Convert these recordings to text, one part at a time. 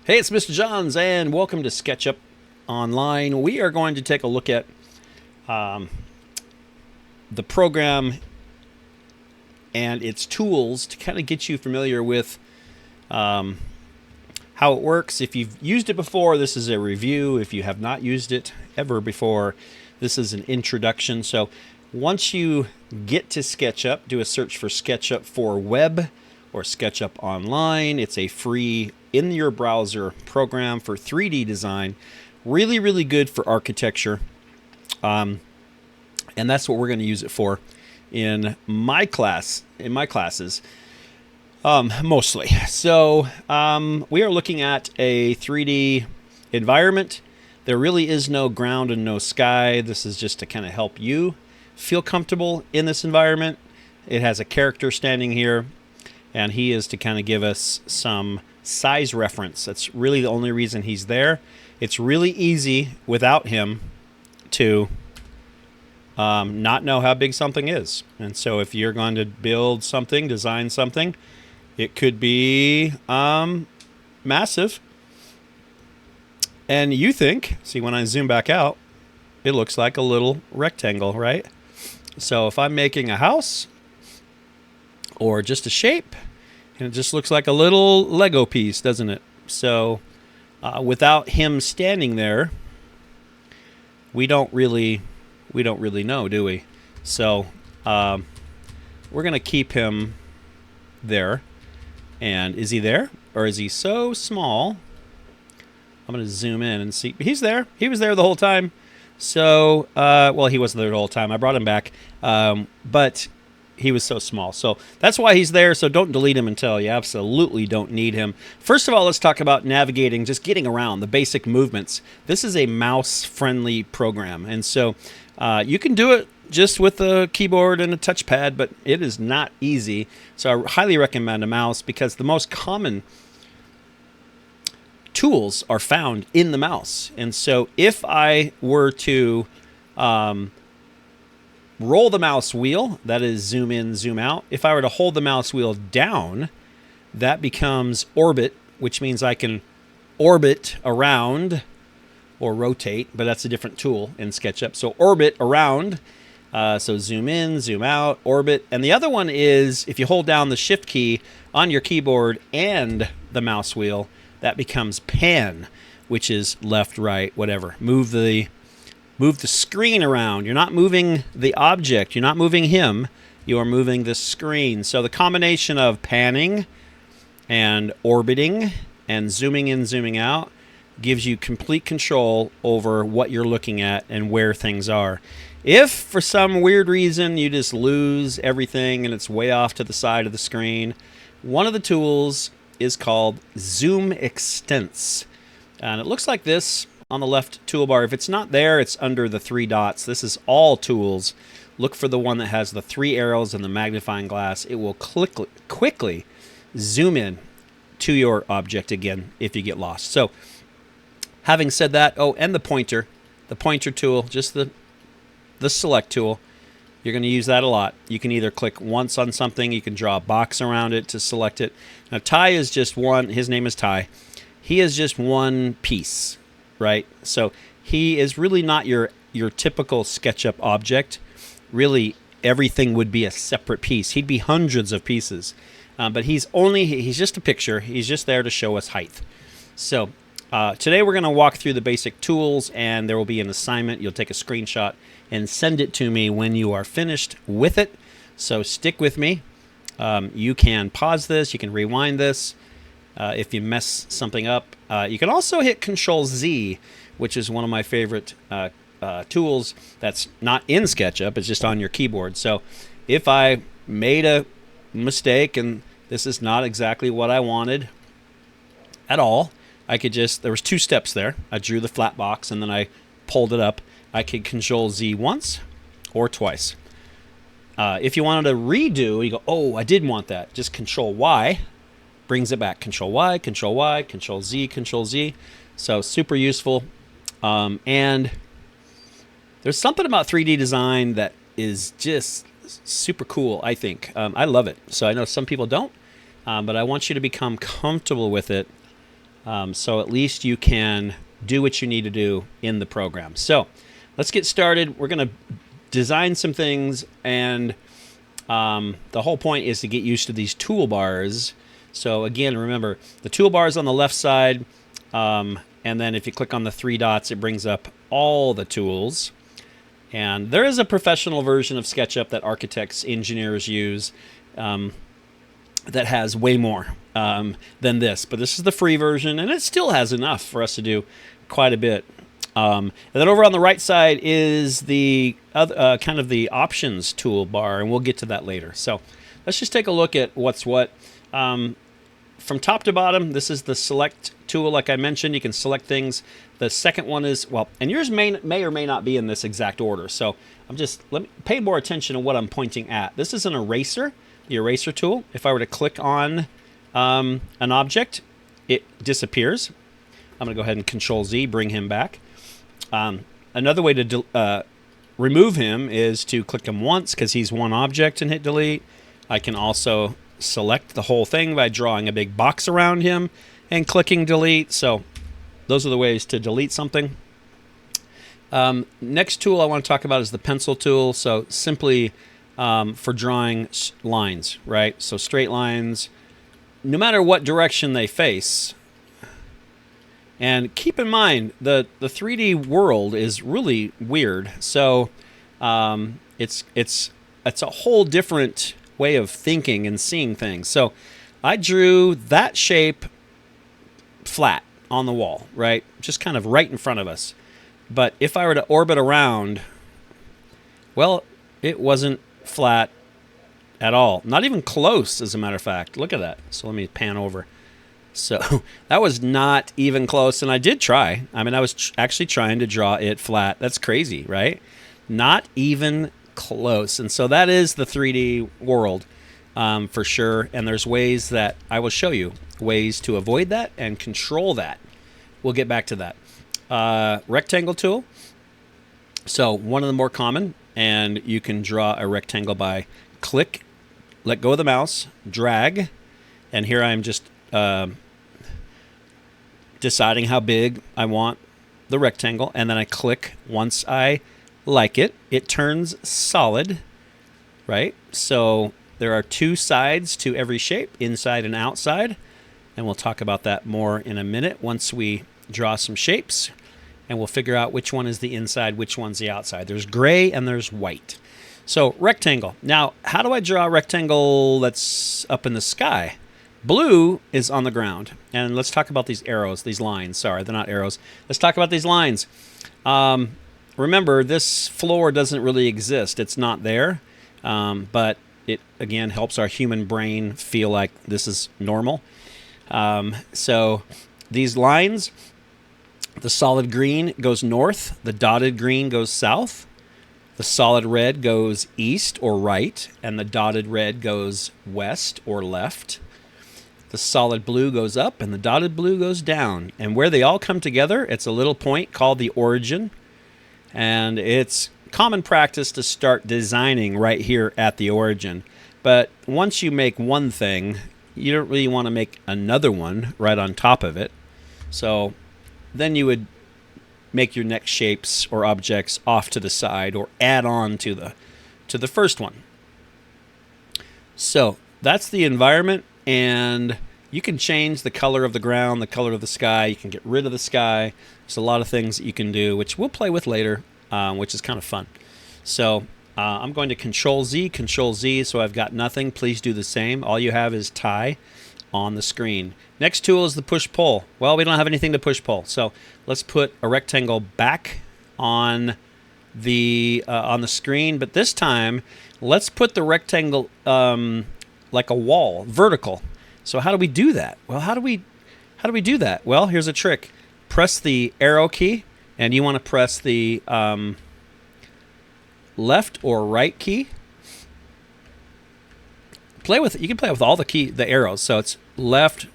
Hey, it's Mr. Johns, and welcome to Sketchup Online. We are going to take a look at the program and its tools to kind of get you familiar with how it works. If you've used it before, this is a review. If you have not used it ever before, this is an introduction. So once you get to SketchUp, do a search for Sketchup For Web or Sketchup Online. It's a free in your browser program for 3D design. Really, really good for architecture. And that's what we're going to use it for in my classes, mostly. So we are looking at a 3D environment. There really is no ground and no sky. This is just to kind of help you feel comfortable in this environment. It has a character standing here, and he is to kind of give us some size reference. That's really the only reason he's there. It's really easy without him to not know how big something is. And so if you're going to build something, design something, it could be massive. And you think, see, when I zoom back out, it looks like a little rectangle, right? So if I'm making a house or just a shape, and it just looks like a little Lego piece, doesn't it? So without him standing there, we don't really know, do we? So we're going to keep him there. And is he there? Or is he so small? I'm going to zoom in and see. He's there. He was there the whole time. So, well, he wasn't there the whole time. I brought him back. But he was so small. So that's why he's there. So don't delete him until you absolutely don't need him. First of all, let's talk about navigating, just getting around, the basic movements. This is a mouse-friendly program. And so you can do it just with a keyboard and a touchpad, but it is not easy. So I highly recommend a mouse because the most common tools are found in the mouse. And so if I were to roll the mouse wheel, that is zoom in, zoom out. If I were to hold the mouse wheel down, that becomes orbit, which means I can orbit around or rotate, but that's a different tool in SketchUp. So orbit around, so zoom in, zoom out, orbit. And the other one is if you hold down the shift key on your keyboard and the mouse wheel, that becomes pan, which is left, right, whatever. Move the screen around. You're not moving the object. You're not moving him. You are moving the screen. So the combination of panning and orbiting and zooming in, zooming out gives you complete control over what you're looking at and where things are. If for some weird reason you just lose everything and it's way off to the side of the screen, one of the tools is called Zoom Extents. And it looks like this on the left toolbar. If it's not there, it's under the three dots. This is all tools. Look for the one that has the three arrows and the magnifying glass. It will quickly zoom in to your object again if you get lost. So having said that, oh, and the pointer tool, just the select tool, you're going to use that a lot. You can either click once on something, you can draw a box around it to select it. Now Ty is just one, his name is Ty. He is just one piece, right? So he is really not your typical SketchUp object. Really, everything would be a separate piece. He'd be hundreds of pieces. But he's just a picture. He's just there to show us height. So today we're going to walk through the basic tools, and there will be an assignment. You'll take a screenshot and send it to me when you are finished with it. So stick with me. You can pause this. You can rewind this. If you mess something up, you can also hit Control-Z, which is one of my favorite tools that's not in SketchUp. It's just on your keyboard. So if I made a mistake and this is not exactly what I wanted at all, I could there was two steps there. I drew the flat box and then I pulled it up. I could Control-Z once or twice. If you wanted to redo, you go, oh, I did want that. Just Control-Y. Brings it back. Control-Y, Control-Y, Control-Z, Control-Z. So super useful. And there's something about 3D design that is just super cool, I think. I love it. So I know some people don't, but I want you to become comfortable with it So at least you can do what you need to do in the program. So let's get started. We're going to design some things, and the whole point is to get used to these toolbars. So again, remember, the toolbar is on the left side, and then if you click on the three dots, it brings up all the tools. And there is a professional version of SketchUp that architects, engineers use that has way more than this. But this is the free version, and it still has enough for us to do quite a bit. And then over on the right side is the other, kind of the options toolbar, and we'll get to that later. So let's just take a look at what's what. From top to bottom, this is the select tool. Like I mentioned, you can select things. The second one is, well, and yours may or may not be in this exact order. So let me pay more attention to what I'm pointing at. This is an eraser, the eraser tool. If I were to click on an object, it disappears. I'm going to go ahead and Control Z, bring him back. Another way to remove him is to click him once because he's one object and hit delete. I can also select the whole thing by drawing a big box around him and clicking delete. So those are the ways to delete something. Next tool I want to talk about is the pencil tool. So simply for drawing lines, right? So straight lines, no matter what direction they face. And keep in mind, the 3D world is really weird. So it's a whole different way of thinking and seeing things. So I drew that shape flat on the wall, right? Just kind of right in front of us. But if I were to orbit around, well, it wasn't flat at all. Not even close, as a matter of fact. Look at that. So let me pan over. So that was not even close, and I did try. I mean, I was actually trying to draw it flat. That's crazy, right? Not even close. And so that is the 3D world for sure, and there's ways that I will show you, ways to avoid that and control that. We'll get back to that. Rectangle tool. So one of the more common, and you can draw a rectangle by click, let go of the mouse, drag, and here I am just deciding how big I want the rectangle, and then I click once I like it. It turns solid, right? So there are two sides to every shape, inside and outside, and we'll talk about that more in a minute once we draw some shapes, and we'll figure out which one is the inside, which one's the outside. There's gray and there's white. So rectangle. Now, how do I draw a rectangle that's up in the sky? Blue is on the ground. And let's talk about these arrows, these lines. Sorry, they're not arrows. Let's talk about these lines. Remember, this floor doesn't really exist. It's not there. But it, again, helps our human brain feel like this is normal. So these lines, the solid green goes north. The dotted green goes south. The solid red goes east or right. And the dotted red goes west or left. The solid blue goes up and the dotted blue goes down. And where they all come together, it's a little point called the origin. And it's common practice to start designing right here at the origin. But once you make one thing, you don't really want to make another one right on top of it. So then you would make your next shapes or objects off to the side or add on to the first one. So that's the environment. And you can change the color of the ground, the color of the sky. You can get rid of the sky. There's a lot of things that you can do, which we'll play with later, which is kind of fun. So I'm going to Control Z, so I've got nothing. Please do the same. All you have is tie on the screen. Next tool is the push-pull. Well, we don't have anything to push-pull, so let's put a rectangle back on the screen. But this time, let's put the rectangle like a wall, vertical. So how do we do that? Well, how do we do that? Well, here's a trick. Press the arrow key, and you want to press the left or right key. Play with it. You can play with all the arrows. So it's left,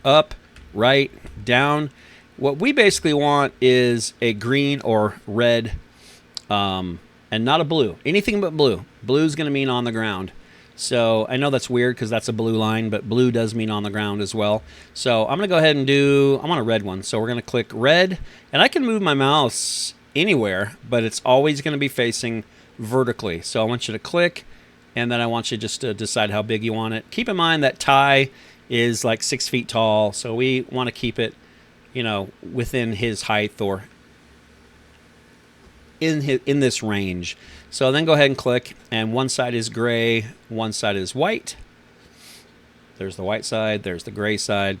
up, right, down. What we basically want is a green or red, and not a blue. Anything but blue. Blue is going to mean on the ground. So I know that's weird because that's a blue line, but blue does mean on the ground as well. So I'm going to go ahead and I want a red one. So we're going to click red, and I can move my mouse anywhere, but it's always going to be facing vertically. So I want you to click, and then I want you just to decide how big you want it. Keep in mind that Ty is like 6 feet tall, so we want to keep it, within his height or in this range. So then go ahead and click, and one side is gray, one side is white. There's the white side, there's the gray side.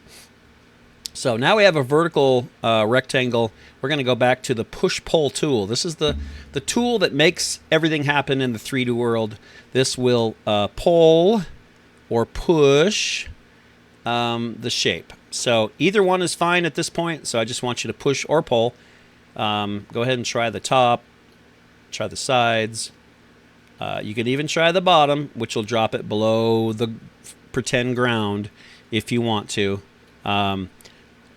So now we have a vertical rectangle. We're going to go back to the push-pull tool. This is the tool that makes everything happen in the 3D world. This will pull or push the shape. So either one is fine at this point, so I just want you to push or pull. Go ahead and try the top, try the sides. You can even try the bottom, which will drop it below the pretend ground if you want to.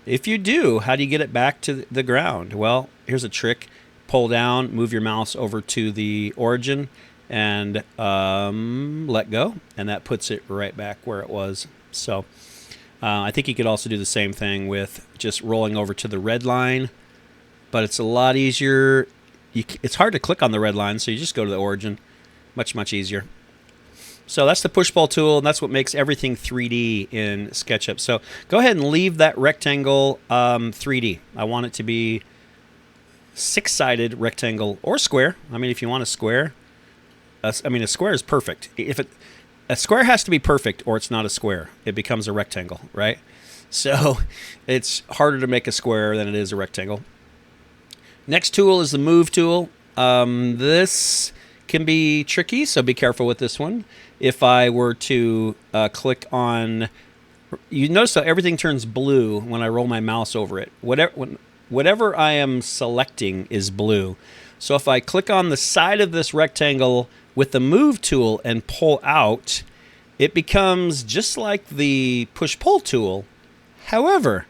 If you do, how do you get it back to the ground? Well, here's a trick. Pull down, move your mouse over to the origin, and let go, and that puts it right back where it was. So I think you could also do the same thing with just rolling over to the red line, but it's a lot easier. It's hard to click on the red line, so you just go to the origin. Much easier. So that's the push-pull tool, and that's what makes everything 3D in SketchUp. So go ahead and leave that rectangle 3D. I want it to be 6-sided rectangle or square. I mean, if you want a square, a square is perfect. A square has to be perfect, or it's not a square. It becomes a rectangle, right? So it's harder to make a square than it is a rectangle. Next tool is the move tool. This can be tricky, so be careful with this one. If I were to click on, you notice how everything turns blue when I roll my mouse over it. Whatever I am selecting is blue. So if I click on the side of this rectangle with the move tool and pull out, it becomes just like the push-pull tool. However,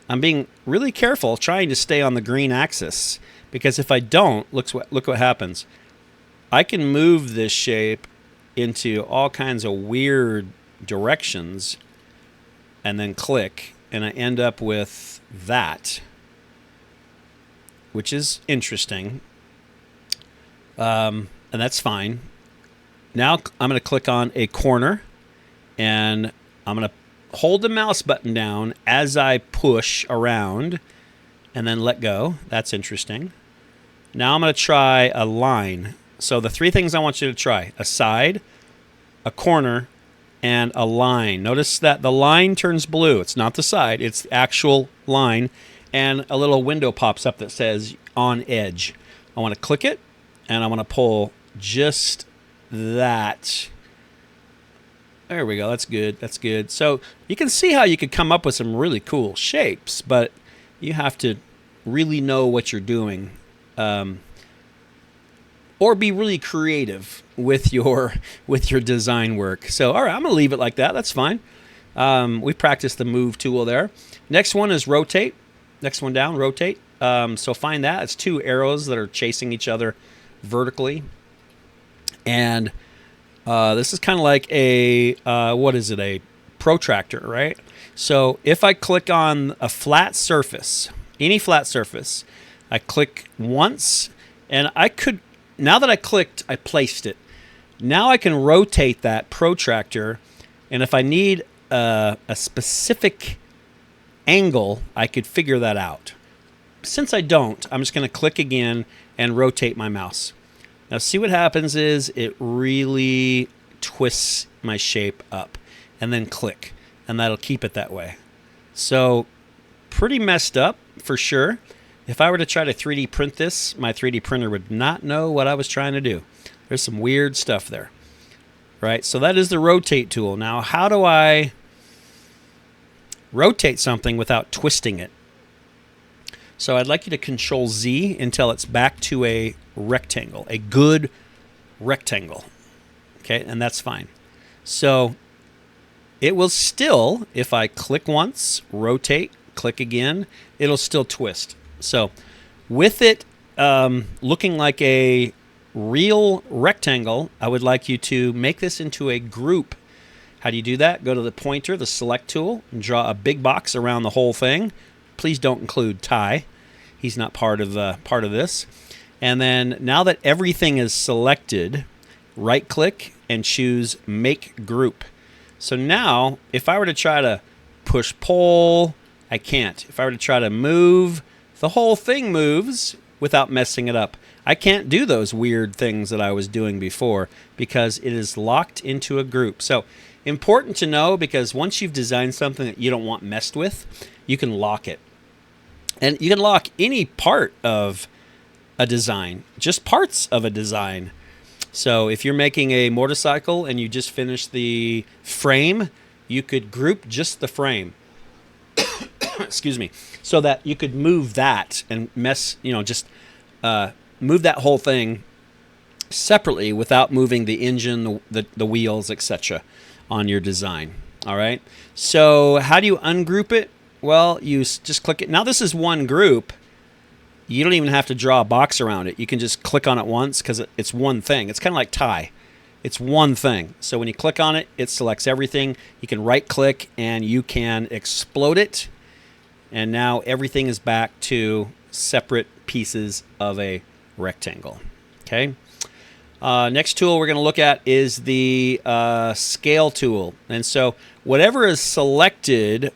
I'm being really careful trying to stay on the green axis, because if I don't, look what happens. I can move this shape into all kinds of weird directions and then click, and I end up with that, which is interesting. And that's fine. Now I'm going to click on a corner, and I'm going to hold the mouse button down as I push around and then let go. That's interesting. Now I'm going to try a line. So the 3 things I want you to try: a side, a corner, and a line. Notice that the line turns blue. It's not the side, it's the actual line. And a little window pops up that says on edge. I want to click it, and I want to pull just that. There we go. That's good. That's good. So you can see how you could come up with some really cool shapes, but you have to really know what you're doing. Or be really creative with your design work. So, all right, I'm going to leave it like that. That's fine. We practiced the move tool there. Next one is rotate. Next one down, rotate. So find that. It's 2 arrows that are chasing each other vertically. And this is kind of like a, a protractor, right? So if I click on a flat surface, any flat surface, I click once, and now that I clicked, I placed it. Now I can rotate that protractor, and if I need a specific angle, I could figure that out. Since I don't, I'm just going to click again and rotate my mouse. Now see what happens is it really twists my shape up, and then click, and that'll keep it that way. So pretty messed up for sure. If I were to try to 3D print this, my 3D printer would not know what I was trying to do. There's some weird stuff there, right? So that is the rotate tool. Now, how do I rotate something without twisting it? So I'd like you to Control Z until it's back to a rectangle, a good rectangle. Okay, and that's fine. So it will still, if I click once, rotate, click again, it'll still twist. So with it looking like a real rectangle, I would like you to make this into a group. How do you do that? Go to the pointer, the select tool, and draw a big box around the whole thing. Please don't include Ty. He's not part of this. And then now that everything is selected, right-click and choose Make Group. So now, if I were to try to push-pull, I can't. If I were to try to move, the whole thing moves without messing it up. I can't do those weird things that I was doing before because it is locked into a group. So important to know, because once you've designed something that you don't want messed with, you can lock it. And you can lock any part of a design, just parts of a design. So if you're making a motorcycle and you just finished the frame, you could group just the frame. Excuse me. So that you could move that and just move that whole thing separately without moving the engine, the wheels, etc. on your design. All right. So how do you ungroup it? Well, you just click it. Now this is one group. You don't even have to draw a box around it. You can just click on it once because it's one thing. It's kind of like Ty. It's one thing. So when you click on it, it selects everything. You can right click and you can explode it. And now everything is back to separate pieces of a rectangle. Okay. Next tool we're going to look at is the scale tool. And so whatever is selected,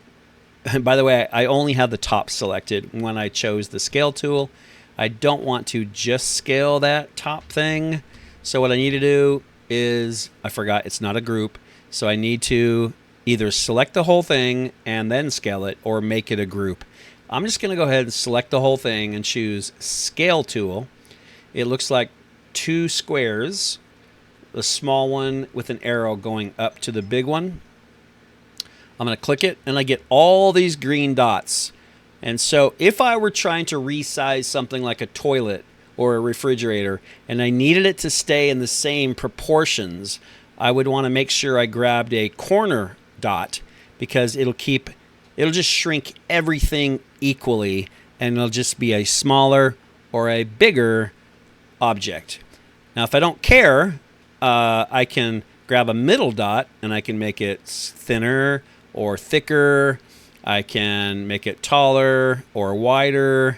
and by the way, I only have the top selected when I chose the scale tool. I don't want to just scale that top thing. So what I need to do is, I forgot it's not a group. So I need to either select the whole thing and then scale it, or make it a group. I'm just going to go ahead and select the whole thing and choose Scale Tool. It looks like two squares, the small one with an arrow going up to the big one. I'm going to click it and I get all these green dots. And so if I were trying to resize something like a toilet or a refrigerator and I needed it to stay in the same proportions, I would want to make sure I grabbed a corner dot, because it'll just shrink everything equally and it'll just be a smaller or a bigger object. Now if I don't care, I can grab a middle dot and I can make it thinner or thicker. I can make it taller or wider,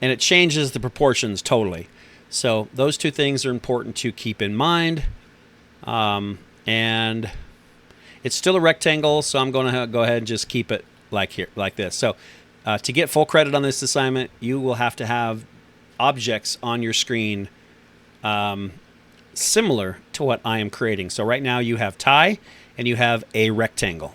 and it changes the proportions totally. So those two things are important to keep in mind. And it's still a rectangle, so I'm going to go ahead and just keep it like this. So to get full credit on this assignment, you will have to have objects on your screen similar to what I am creating. So right now you have Ty and you have a rectangle.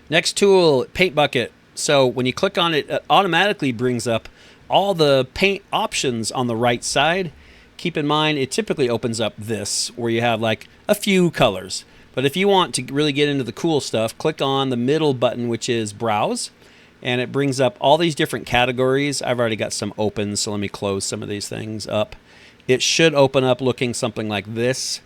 Next tool, Paint Bucket. So when you click on it, it automatically brings up all the paint options on the right side. Keep in mind, it typically opens up this, where you have like a few colors. But if you want to really get into the cool stuff, click on the middle button, which is Browse, and it brings up all these different categories. I've already got some open, so let me close some of these things up. It should open up looking something like this.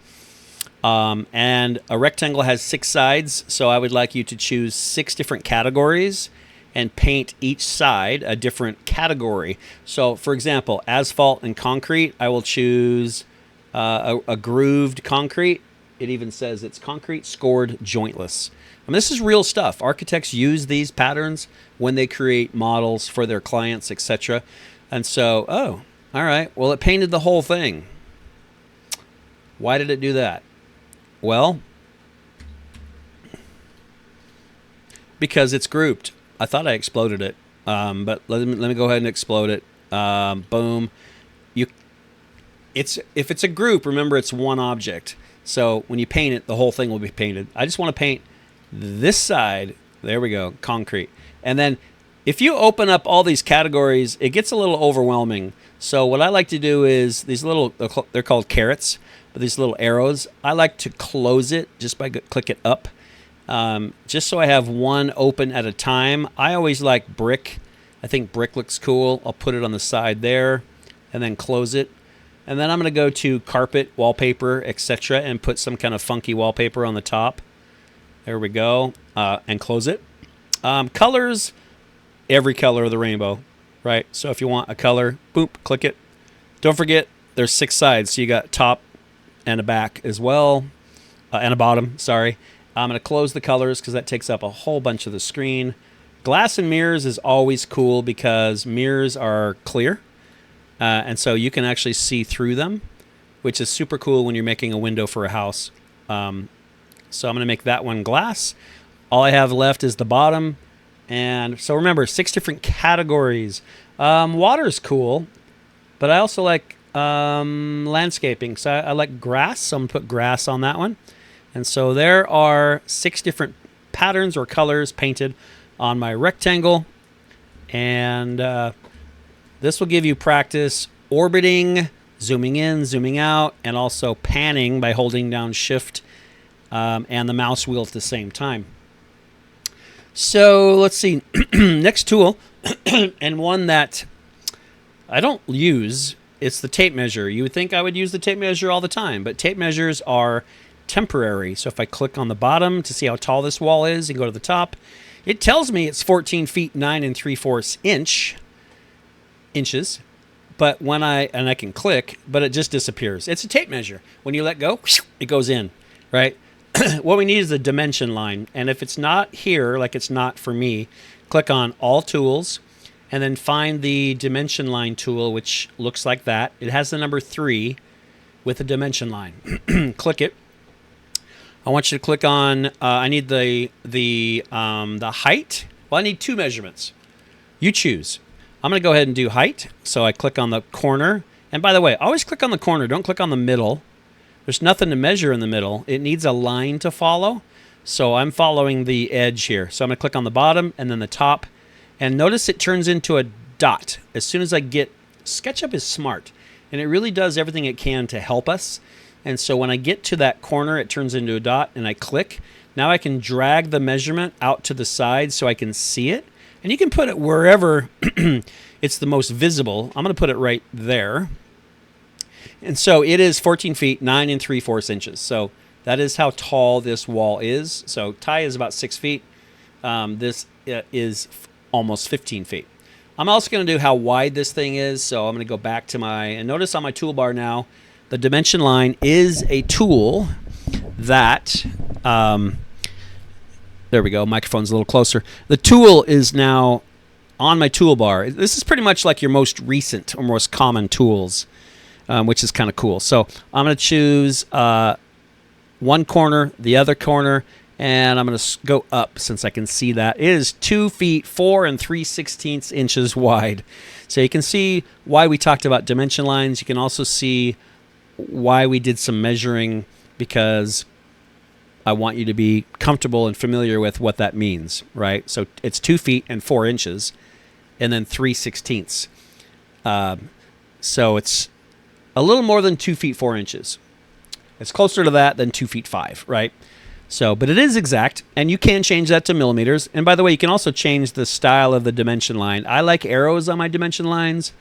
And a rectangle has 6 sides, so I would like you to choose 6 different categories and paint each side a different category. So, for example, asphalt and concrete, I will choose a grooved concrete. It even says it's concrete scored jointless. I mean, this is real stuff. Architects use these patterns when they create models for their clients, etc. And so, oh, all right, well, it painted the whole thing. Why did it do that? Well, because it's grouped. I thought I exploded it, but let me go ahead and explode it. Boom. If it's a group, remember it's one object. So when you paint it, the whole thing will be painted. I just want to paint this side. There we go, concrete. And then if you open up all these categories, it gets a little overwhelming. So what I like to do is these little, they're called carrots, but these little arrows, I like to close it just by clicking up. Just so I have one open at a time. I always like brick. I think brick looks cool. I'll put it on the side there and then close it. And then I'm going to go to carpet, wallpaper, etc. and put some kind of funky wallpaper on the top. There we go. And close it. Colors, every color of the rainbow, right? So if you want a color, boop, click it. Don't forget, there's 6 sides, so you got top and a back as well, and a bottom, sorry. I'm going to close the colors because that takes up a whole bunch of the screen. Glass and mirrors is always cool because mirrors are clear, and so you can actually see through them, which is super cool when you're making a window for a house. So I'm going to make that one glass. All I have left is the bottom. And so remember, 6 different categories. Water's cool, but I also like landscaping. So I like grass, so I'm going to put grass on that one. And so there are 6 different patterns or colors painted on my rectangle. And this will give you practice orbiting, zooming in, zooming out, and also panning by holding down Shift and the mouse wheel at the same time. So let's see, next tool, and one that I don't use, it's the tape measure. You would think I would use the tape measure all the time, but tape measures are temporary. So if I click on the bottom to see how tall this wall is and go to the top, it tells me it's 14 feet 9 3/4 inches. But when I can click, but it just disappears. It's a tape measure. When you let go, it goes in, right? What we need is a dimension line. And if it's not here, like it's not for me, click on All Tools and then find the dimension line tool, which looks like that. It has the number 3 with a dimension line. Click it. I want you to click on, I need the height. Well, I need 2 measurements. You choose. I'm going to go ahead and do height. So I click on the corner. And by the way, always click on the corner. Don't click on the middle. There's nothing to measure in the middle. It needs a line to follow. So I'm following the edge here. So I'm going to click on the bottom and then the top. And notice it turns into a dot. As soon as I get... SketchUp is smart. And it really does everything it can to help us. And so when I get to that corner, it turns into a dot and I click. Now I can drag the measurement out to the side so I can see it. And you can put it wherever it's the most visible. I'm going to put it right there. And so it is 14 feet 9 3/4 inches. So that is how tall this wall is. So Ty is about 6 feet. This is almost 15 feet. I'm also going to do how wide this thing is. So I'm going to go back to and notice on my toolbar now, the dimension line is a tool that, there we go, microphone's a little closer. The tool is now on my toolbar. This is pretty much like your most recent or most common tools, which is kind of cool. So I'm going to choose one corner, the other corner, and I'm going to go up since I can see that. It is 2 feet 4 3/16 inches wide. So you can see why we talked about dimension lines. You can also see why we did some measuring, because I want you to be comfortable and familiar with what that means, right? So it's 2 feet and 4 inches, and then 3/16. So it's a little more than 2 feet 4 inches. It's closer to that than 2 feet 5, right? So, but it is exact, and you can change that to millimeters. And by the way, you can also change the style of the dimension line. I like arrows on my dimension lines,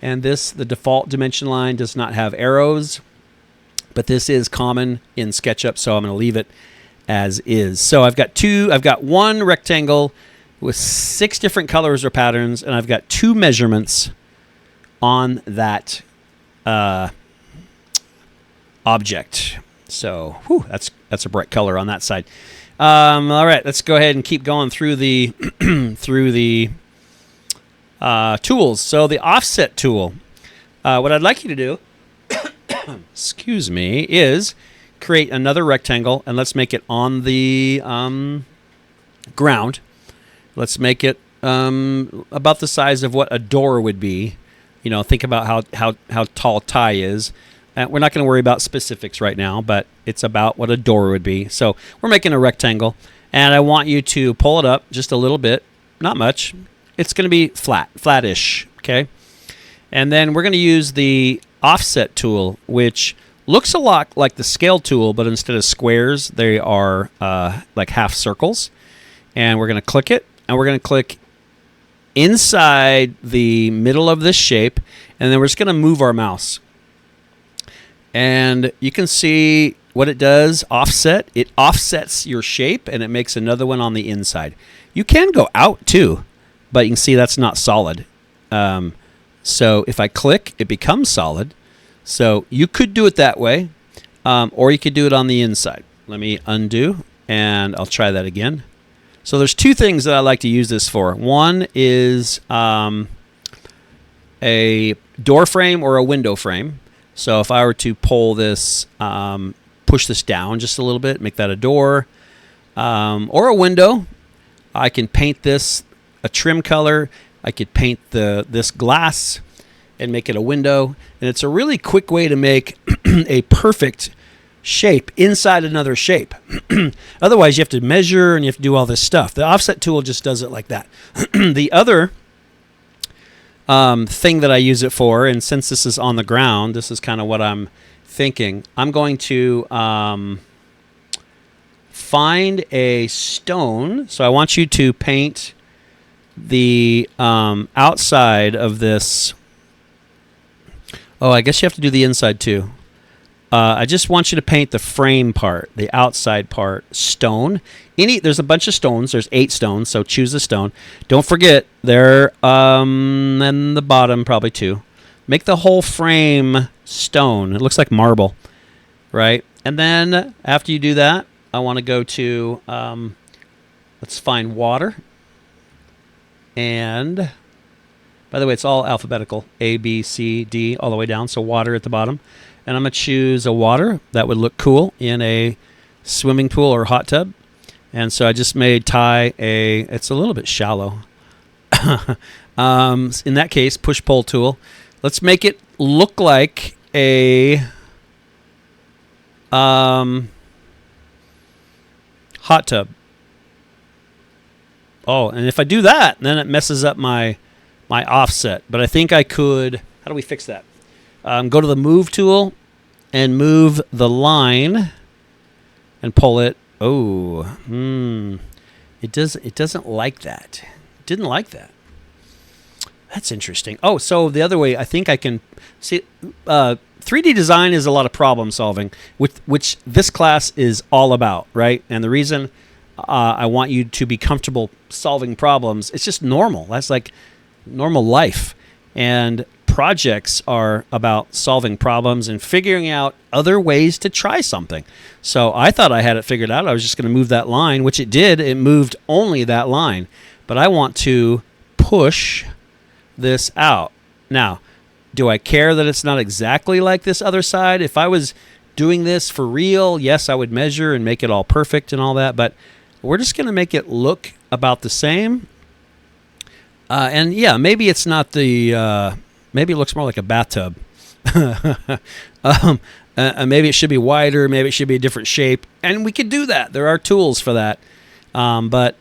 and the default dimension line does not have arrows, but this is common in SketchUp, so I'm going to leave it as is. So I've got one rectangle with 6 different colors or patterns, and I've got 2 measurements on that object. So that's a bright color on that side. All right, let's go ahead and keep going through the tools. So the offset tool, what I'd like you to do, excuse me, is create another rectangle, and let's make it on the ground. Let's make it about the size of what a door would be. You know, think about how tall Ty is. We're not going to worry about specifics right now, but it's about what a door would be. So we're making a rectangle, and I want you to pull it up just a little bit, not much. It's going to be flattish, okay? And then we're going to use the offset tool, which looks a lot like the scale tool, but instead of squares, they are like half circles. And we're going to click it, and we're going to click inside the middle of this shape, and then we're just going to move our mouse. And you can see what it does, offset. It offsets your shape, and it makes another one on the inside. You can go out too, but you can see that's not solid. So if I click, it becomes solid. So you could do it that way, or you could do it on the inside. Let me undo, and I'll try that again. So there's two things that I like to use this for. One is a door frame or a window frame. So if I were to pull this, push this down just a little bit, make that a door or a window, I can paint this a trim color. I could paint this glass and make it a window. And it's a really quick way to make a perfect shape inside another shape. Otherwise, you have to measure and you have to do all this stuff. The offset tool just does it like that. The other thing that I use it for, and since this is on the ground, this is kind of what I'm thinking. I'm going to find a stone. So I want you to paint the outside of this. Oh, I guess you have to do the inside too. I just want you to paint the frame part, the outside part, stone. There's a bunch of stones. There's 8 stones, so choose a stone. Don't forget, they're and the bottom probably 2. Make the whole frame stone. It looks like marble, right? And then after you do that, I want to go to, let's find water. And by the way, it's all alphabetical, A, B, C, D, all the way down, so water at the bottom. And I'm going to choose a water. That would look cool in a swimming pool or hot tub. And so I just made Ty it's a little bit shallow. In that case, push-pull tool. Let's make it look like a hot tub. Oh, and if I do that, then it messes up my offset. But I think I could. How do we fix that? Go to the move tool and move the line and pull it. Oh, it doesn't like that. It didn't like that. That's interesting. Oh, so the other way, I think I can see. 3D design is a lot of problem solving, which this class is all about, right? And the reason I want you to be comfortable solving problems, it's just normal. That's like normal life. And projects are about solving problems and figuring out other ways to try something. So I thought I had it figured out. I was just going to move that line, which it did. It moved only that line. But I want to push this out. Now, do I care that it's not exactly like this other side? If I was doing this for real, yes, I would measure and make it all perfect and all that. But we're just going to make it look about the same. And yeah, maybe it's not the... maybe it looks more like a bathtub. Maybe it should be wider. Maybe it should be a different shape. And we could do that. There are tools for that. But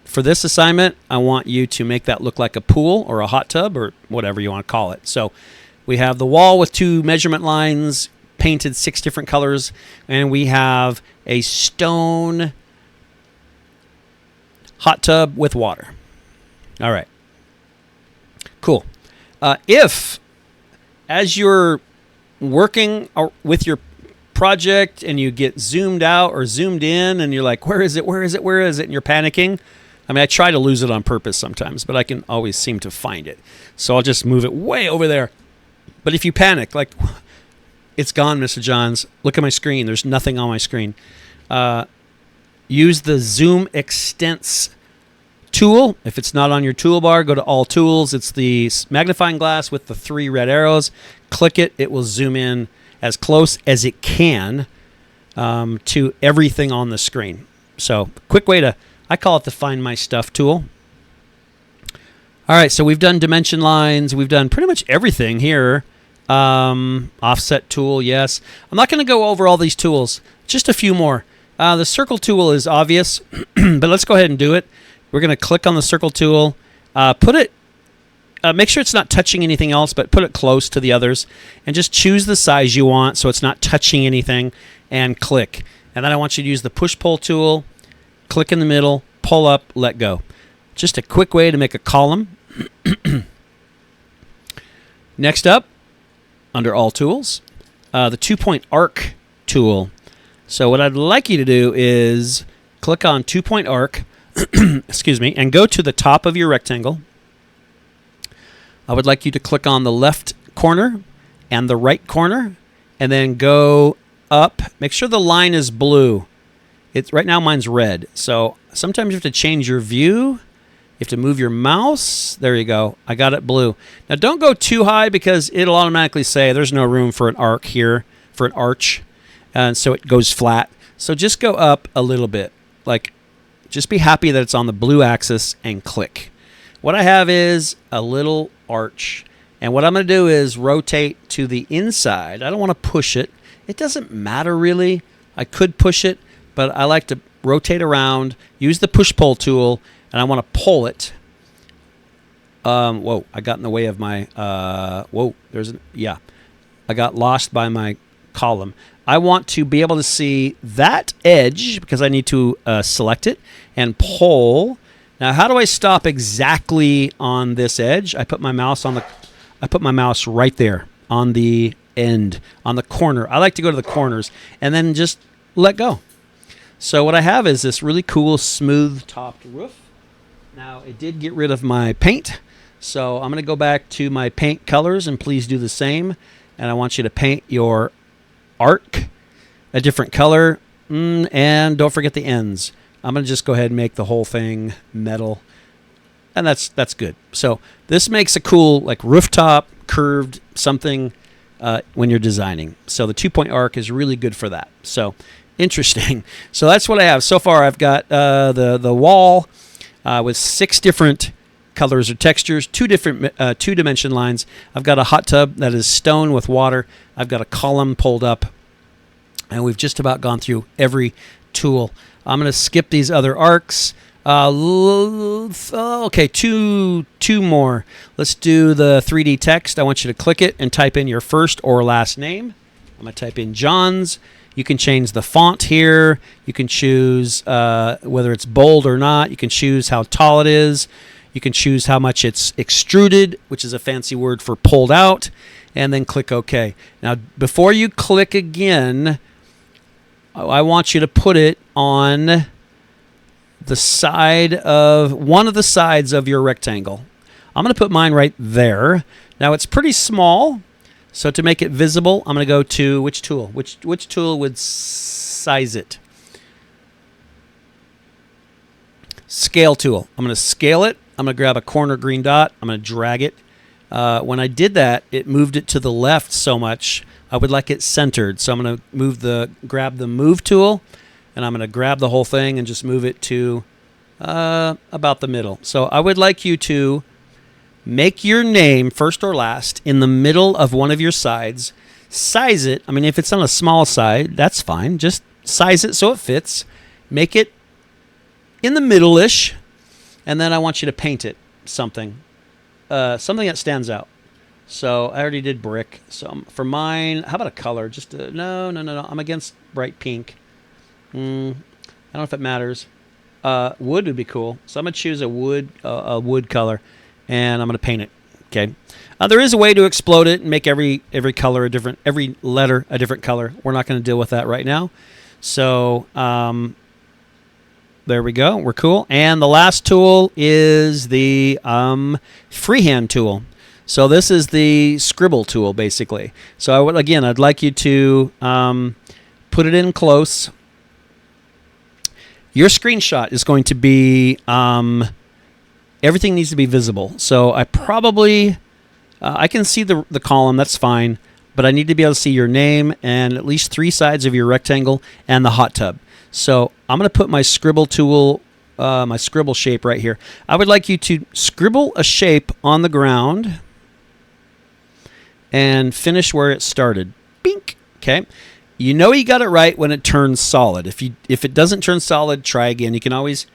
for this assignment, I want you to make that look like a pool or a hot tub or whatever you want to call it. So we have the wall with 2 measurement lines, painted 6 different colors. And we have a stone hot tub with water. All right. Cool. If, as you're working with your project and you get zoomed out or zoomed in and you're like, where is it, where is it, where is it, and you're panicking, I mean, I try to lose it on purpose sometimes, but I can always seem to find it. So I'll just move it way over there. But if you panic, like, it's gone, Mr. Johns. Look at my screen. There's nothing on my screen. Use the Zoom Extents tool. If it's not on your toolbar, go to All Tools. It's the magnifying glass with the 3 red arrows. Click it. It will zoom in as close as it can to everything on the screen. So quick way to, I call it the Find My Stuff tool. All right, so we've done dimension lines. We've done pretty much everything here. Offset tool, yes. I'm not going to go over all these tools. Just a few more. The circle tool is obvious, but let's go ahead and do it. We're going to click on the circle tool, put it, make sure it's not touching anything else, but put it close to the others, and just choose the size you want so it's not touching anything, and click. And then I want you to use the push-pull tool, click in the middle, pull up, let go. Just a quick way to make a column. Next up, under All Tools, the 2-point arc tool. So what I'd like you to do is click on 2-point arc, excuse me, and go to the top of your rectangle. I would like you to click on the left corner and the right corner, and then go up. Make sure the line is blue. It's right now mine's red. So sometimes you have to change your view. You have to move your mouse. There you go. I got it blue. Now don't go too high because it'll automatically say there's no room for an arc here, for an arch. And so it goes flat. So just go up a little bit. Like, just be happy that it's on the blue axis and click. What I have is a little arch. And what I'm going to do is rotate to the inside. I don't want to push it. It doesn't matter really. I could push it, but I like to rotate around, use the push-pull tool, and I want to pull it. Whoa, I got in the way of my, I got lost by my column. I want to be able to see that edge because I need to select it and pull. Now, how do I stop exactly on this edge? I put my mouse right there on the end, on the corner. I like to go to the corners and then just let go. So what I have is this really cool smooth topped roof. Now, it did get rid of my paint. So I'm going to go back to my paint colors, and please do the same. And I want you to paint your arc a different color, and don't forget the ends. I'm going to just go ahead and make the whole thing metal, and that's good. So this makes a cool like rooftop curved something when you're designing. So the 2-point arc is really good for that. So interesting. So that's what I have so far. I've got the wall with 6 different colors or textures, 2 different 2-dimension lines. I've got a hot tub that is stone with water. I've got a column pulled up, and we've just about gone through every tool. I'm going to skip these other arcs. Okay, two more. Let's do the 3D text. I want you to click it and type in your first or last name. I'm going to type in John's. You can change the font here. You can choose whether it's bold or not. You can choose how tall it is. You can choose how much it's extruded, which is a fancy word for pulled out, and then click OK. Now, before you click again, I want you to put it on the side of one of the sides of your rectangle. I'm going to put mine right there. Now, it's pretty small, so to make it visible, I'm going to go to which tool? Which tool would size it? Scale tool. I'm going to scale it. I'm going to grab a corner green dot. I'm going to drag it. When I did that, it moved it to the left so much. I would like it centered. So I'm going to grab the move tool, and I'm going to grab the whole thing and just move it to about the middle. So I would like you to make your name first or last in the middle of one of your sides. Size it. I mean, if it's on a small side, that's fine. Just size it so it fits. Make it in the middle-ish. And then I want you to paint it something that stands out. So I already did brick. So for mine, how about a color? Just no. I'm against bright pink. I don't know if it matters. Wood would be cool. So I'm gonna choose a wood color, and I'm gonna paint it. Okay. There is a way to explode it and make every color a different, every letter a different color. We're not gonna deal with that right now. So there we go. We're cool. And the last tool is the freehand tool. So this is the scribble tool, basically. So I'd like you to put it in close. Your screenshot is going to be everything needs to be visible. So I probably I can see the column. That's fine. But I need to be able to see your name and at least 3 sides of your rectangle and the hot tub. So I'm going to put my scribble tool, my scribble shape right here. I would like you to scribble a shape on the ground and finish where it started. Bink. Okay. You know you got it right when it turns solid. If it doesn't turn solid, try again. You can always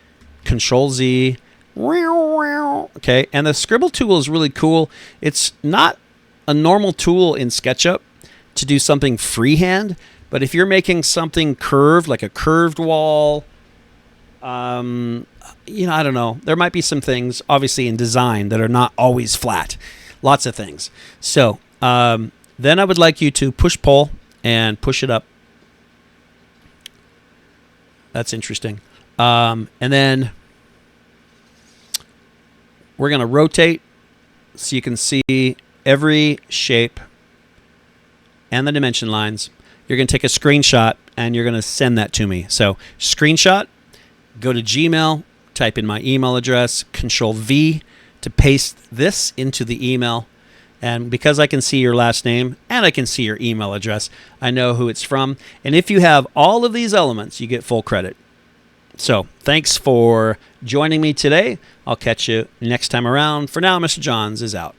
Control Z. Okay. And the scribble tool is really cool. It's not a normal tool in SketchUp to do something freehand. But if you're making something curved, like a curved wall, I don't know. There might be some things, obviously, in design that are not always flat. Lots of things. So then I would like you to push-pull and push it up. That's interesting. And then we're going to rotate so you can see every shape and the dimension lines. You're going to take a screenshot and you're going to send that to me. So screenshot, go to Gmail, type in my email address, Control V to paste this into the email. And because I can see your last name and I can see your email address, I know who it's from. And if you have all of these elements, you get full credit. So thanks for joining me today. I'll catch you next time around. For now, Mr. Johns is out.